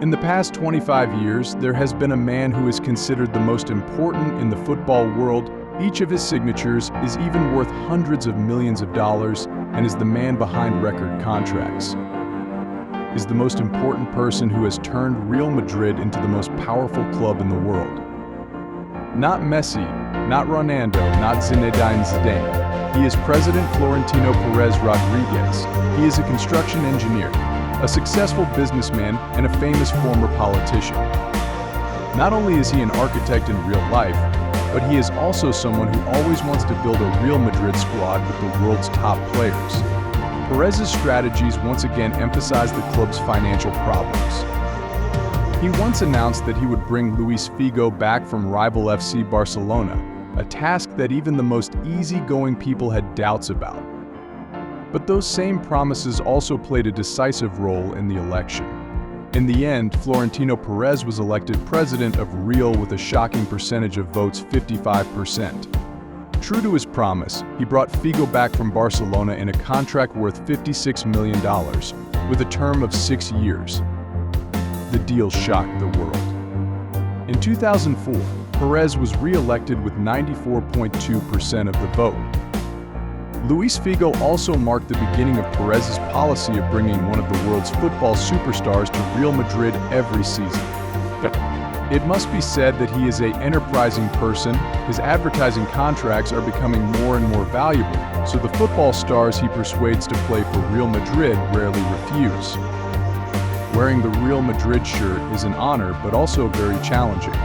In the past 25 years, there has been a man who is considered the most important in the football world. Each of his signatures is even worth hundreds of millions of dollars and is the man behind record contracts. Is the most important person who has turned Real Madrid into the most powerful club in the world. Not Messi, not Ronaldo, not Zinedine Zidane. He is President Florentino Pérez Rodriguez. He is a construction engineer, a successful businessman, and a famous former politician. Not only is he an architect in real life, but he is also someone who always wants to build a Real Madrid squad with the world's top players. Pérez's strategies once again emphasize the club's financial problems. He once announced that he would bring Luis Figo back from rival FC Barcelona, a task that even the most easygoing people had doubts about. But those same promises also played a decisive role in the election. In the end, Florentino Pérez was elected president of Real with a shocking percentage of votes, 55%. True to his promise, he brought Figo back from Barcelona in a contract worth $56 million, with a term of 6 years. The deal shocked the world. In 2004, Pérez was re-elected with 94.2% of the vote. Luis Figo also marked the beginning of Pérez's policy of bringing one of the world's football superstars to Real Madrid every season. It must be said that he is an enterprising person. His advertising contracts are becoming more and more valuable, so the football stars he persuades to play for Real Madrid rarely refuse. Wearing the Real Madrid shirt is an honor, but also very challenging.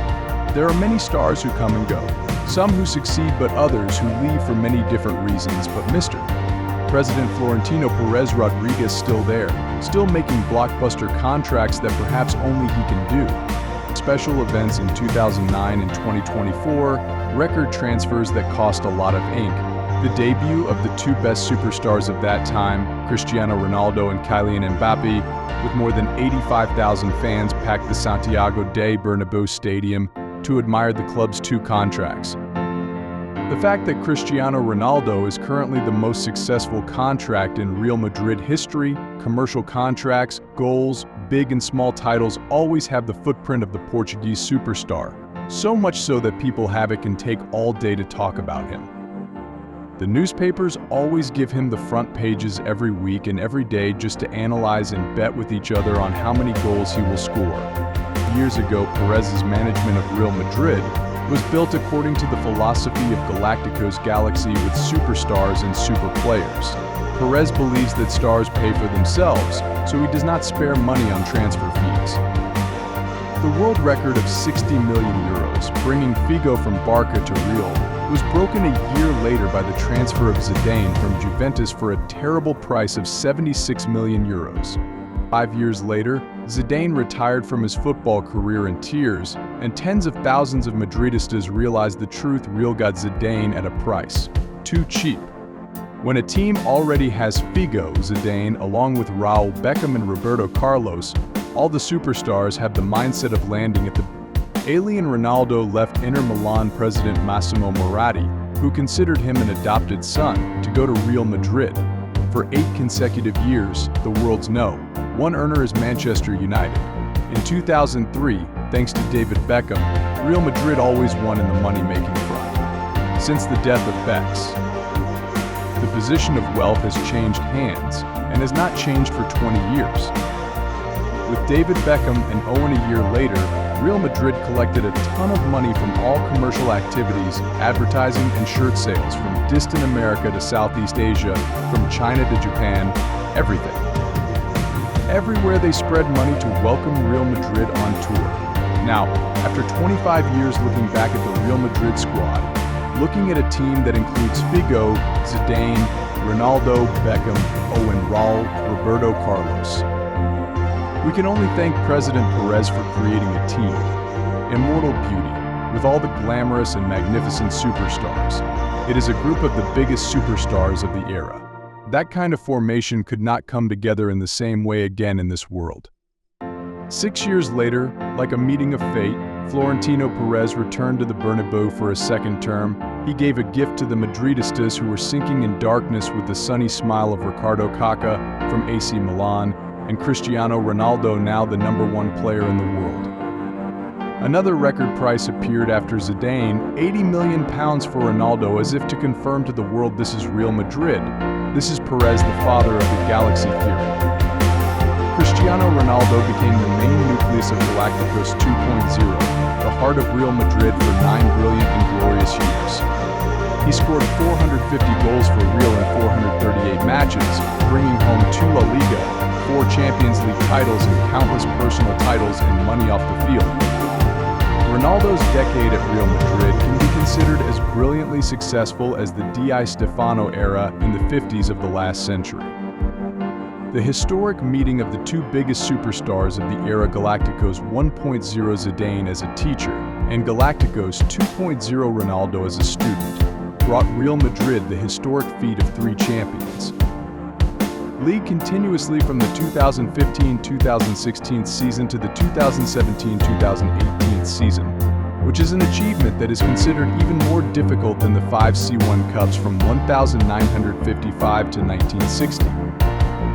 There are many stars who come and go, some who succeed but others who leave for many different reasons, but Mr. President Florentino Pérez Rodriguez still there, still making blockbuster contracts that perhaps only he can do. Special events in 2009 and 2024, record transfers that cost a lot of ink, the debut of the two best superstars of that time, Cristiano Ronaldo and Kylian Mbappé, with more than 85,000 fans packed the Santiago de Bernabéu stadium to admire the club's two contracts. The fact that Cristiano Ronaldo is currently the most successful contract in Real Madrid history, commercial contracts, goals, big and small titles always have the footprint of the Portuguese superstar, so much so that people have it can take all day to talk about him. The newspapers always give him the front pages every week and every day just to analyze and bet with each other on how many goals he will score. Years ago, Pérez's management of Real Madrid was built according to the philosophy of Galacticos Galaxy with superstars and super players. Pérez believes that stars pay for themselves, so he does not spare money on transfer fees. The world record of 60 million euros, bringing Figo from Barca to Real, was broken a year later by the transfer of Zidane from Juventus for a terrible price of 76 million euros. 5 years later, Zidane retired from his football career in tears, and tens of thousands of Madridistas realized the truth: Real got Zidane at a price too cheap. When a team already has Figo, Zidane, along with Raul Beckham and Roberto Carlos, all the superstars have the mindset of landing at the alien. Ronaldo left Inter Milan president Massimo Moratti, who considered him an adopted son, to go to Real Madrid. For 8 consecutive years, the world's no. One earner is Manchester United. In 2003, thanks to David Beckham, Real Madrid always won in the money-making front. Since the death of Becks, the position of wealth has changed hands and has not changed for 20 years. With David Beckham and Owen a year later, Real Madrid collected a ton of money from all commercial activities, advertising and shirt sales, from distant America to Southeast Asia, from China to Japan, everything. Everywhere they spread money to welcome Real Madrid on tour. Now, after 25 years looking back at the Real Madrid squad, looking at a team that includes Figo, Zidane, Ronaldo, Beckham, Owen, Raul, Roberto Carlos, we can only thank President Pérez for creating a team, immortal beauty, with all the glamorous and magnificent superstars. It is a group of the biggest superstars of the era. That kind of formation could not come together in the same way again in this world. 6 years later, like a meeting of fate, Florentino Pérez returned to the Bernabéu for a second term. He gave a gift to the Madridistas who were sinking in darkness with the sunny smile of Ricardo Kaká from AC Milan. and Cristiano Ronaldo now the #1 player in the world. Another record price appeared after Zidane, £80 million for Ronaldo, as if to confirm to the world this is Real Madrid. This is Pérez, the father of the Galaxy theory. Cristiano Ronaldo became the main nucleus of Galacticos 2.0, the heart of Real Madrid for 9 brilliant and glorious years. He scored 450 goals for Real in 438 matches, bringing home 2 La Liga, 4 Champions League titles and countless personal titles and money off the field. Ronaldo's decade at Real Madrid can be considered as brilliantly successful as the Di Stefano era in the 50s of the last century. The historic meeting of the 2 biggest superstars of the era, Galacticos 1.0 Zidane as a teacher and Galacticos 2.0 Ronaldo as a student, brought Real Madrid the historic feat of 3 champions. League continuously from the 2015-2016 season to the 2017-2018 season, which is an achievement that is considered even more difficult than the 5 C1 Cups from 1955 to 1960.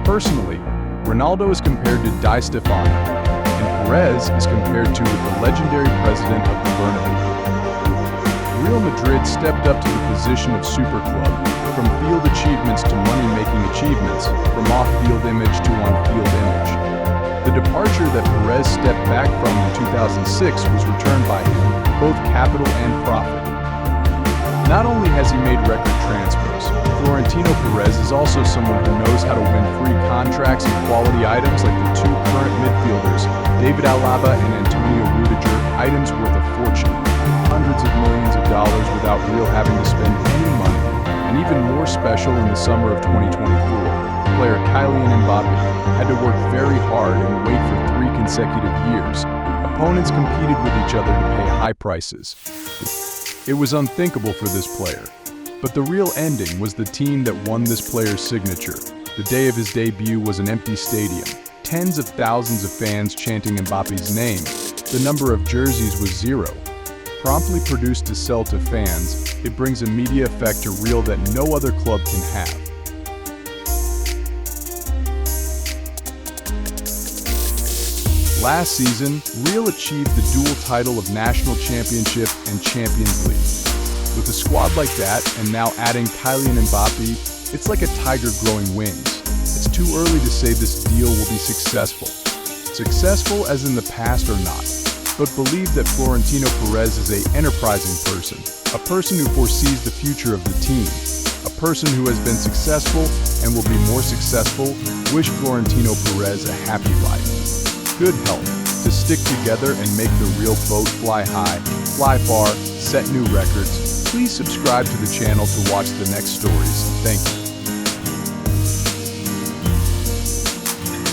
Personally, Ronaldo is compared to Di Stefano, and Pérez is compared to the legendary president of the Bernabeu. Real Madrid stepped up to the position of super club, from field achievements to money-making achievements, from off-field image to on-field image. The departure that Pérez stepped back from in 2006 was returned by him, both capital and profit. Not only has he made record transfers, Florentino Pérez is also someone who knows how to win free contracts and quality items like the 2 current midfielders, David Alaba and Antonio Rudiger, items worth a fortune, hundreds of millions of dollars without Real having to spend any money. And even more special, in the summer of 2024, player Kylian Mbappé had to work very hard and wait for 3 consecutive years. Opponents competed with each other to pay high prices. It was unthinkable for this player. But the real ending was the team that won this player's signature. The day of his debut was an empty stadium, tens of thousands of fans chanting Mbappe's name. The number of jerseys was 0. Promptly produced to sell to fans, it brings a media effect to Real that no other club can have. Last season, Real achieved the dual title of National Championship and Champions League. With a squad like that, and now adding Kylian Mbappé, it's like a tiger growing wings. It's too early to say this deal will be successful. Successful as in the past or not, but believe that Florentino Pérez is an enterprising person, a person who foresees the future of the team, a person who has been successful and will be more successful. Wish Florentino Pérez a happy life, good health, to stick together and make the Real boat fly high, fly far, set new records. Please subscribe to the channel to watch the next stories. Thank you.